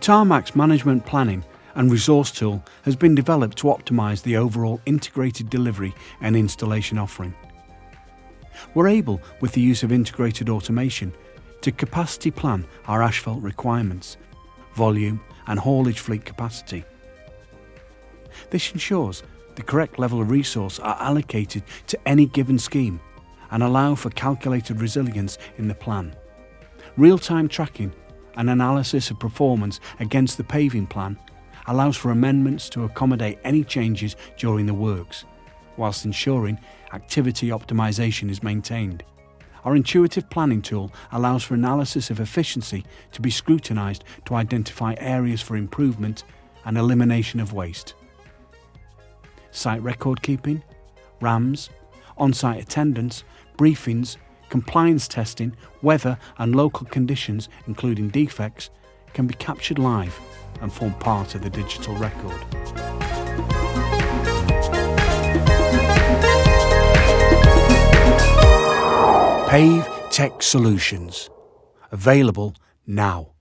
Tarmac's management planning and resource tool has been developed to optimise the overall integrated delivery and installation offering. We're able, with the use of integrated automation, to capacity plan our asphalt requirements, volume and haulage fleet capacity. This ensures the correct level of resource are allocated to any given scheme and allow for calculated resilience in the plan. Real-time tracking and analysis of performance against the paving plan allows for amendments to accommodate any changes during the works, whilst ensuring activity optimisation is maintained. Our intuitive planning tool allows for analysis of efficiency to be scrutinised to identify areas for improvement and elimination of waste. Site record keeping, RAMs, on-site attendance, briefings, compliance testing, weather and local conditions, including defects, can be captured live and form part of the digital record. PAVE Tech Solutions. Available now.